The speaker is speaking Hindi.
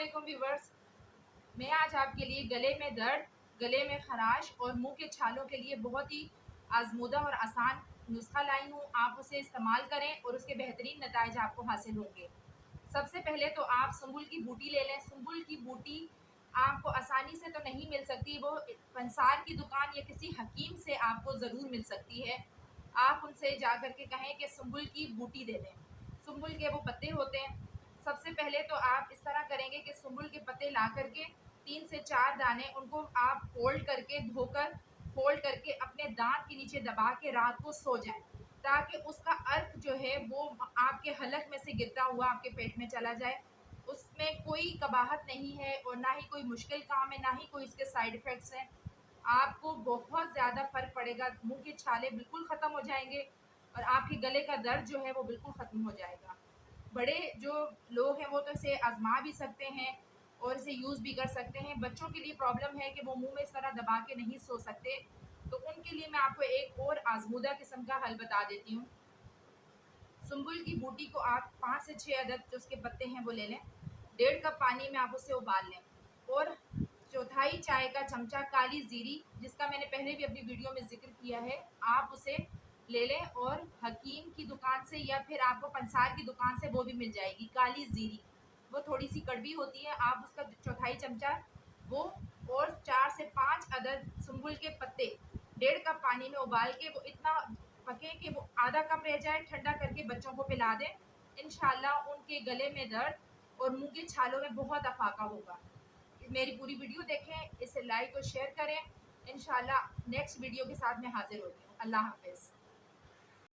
अस्सलाम व्यूवर्स, मैं आज आपके लिए गले में दर्द, गले में खराश और मुंह के छालों के लिए बहुत ही आजमूदा और आसान नुस्खा लाई हूँ। आप उसे इस्तेमाल करें और उसके बेहतरीन नताइज आपको हासिल होंगे। सबसे पहले तो आप सुंबुल की बूटी ले लें। सुंबुल की बूटी आपको आसानी से तो नहीं मिल सकती, वो पंसार की दुकान या किसी हकीम से आपको ज़रूर मिल सकती है। आप उनसे जा कर के कहें कि सुंबुल की बूटी दे दें। सुंबुल के वो पत्ते होते हैं। सबसे पहले तो आप इस तरह करेंगे कि सुंबुल के पत्ते ला करके 3 से 4 दाने उनको आप फोल्ड करके धोकर फोल्ड करके अपने दांत के नीचे दबा के रात को सो जाएं, ताकि उसका अर्क जो है वो आपके हलक में से गिरता हुआ आपके पेट में चला जाए। उसमें कोई कबाहत नहीं है और ना ही कोई मुश्किल काम है, ना ही कोई इसके साइड इफ़ेक्ट्स हैं। आपको बहुत ज़्यादा फ़र्क पड़ेगा, मुँह के छाले बिल्कुल ख़त्म हो जाएँगे और आपके गले का दर्द जो है वो बिल्कुल ख़त्म हो जाएगा। बड़े जो लोग हैं वो तो इसे आज़मा भी सकते हैं और इसे यूज़ भी कर सकते हैं। बच्चों के लिए प्रॉब्लम है कि वो मुँह में इस तरह दबा के नहीं सो सकते, तो उनके लिए मैं आपको एक और आज़मूदा किस्म का हल बता देती हूँ। सुंबुल की बूटी को आप 5 से 6 अदद जो उसके पत्ते हैं वो ले लें। 1.5 कप पानी में आप उसे उबाल लें और चौथाई चाय का चमचा काली ज़ीरी, जिसका मैंने पहले भी अपनी वीडियो में ज़िक्र किया है, आप उसे ले लें और हकीम की दुकान से या फिर आपको पंसार की दुकान से वो भी मिल जाएगी काली ज़ीरी। वो थोड़ी-सी कड़वी होती है, आप उसका चौथाई चमचा वो और 4 से 5 अदद सुंबुल के पत्ते 1.5 कप पानी में उबाल के वो इतना पके कि वो आधा कप रह जाए, ठंडा करके बच्चों को पिला दें। इंशाल्लाह उनके गले में दर्द और मुँह के छालों में बहुत अफाका होगा। मेरी पूरी वीडियो देखें, इसे लाइक और शेयर करें। इंशाल्लाह नेक्स्ट वीडियो के साथ मैं हाज़िर होती हूँ। अल्लाह हाफ़िज़।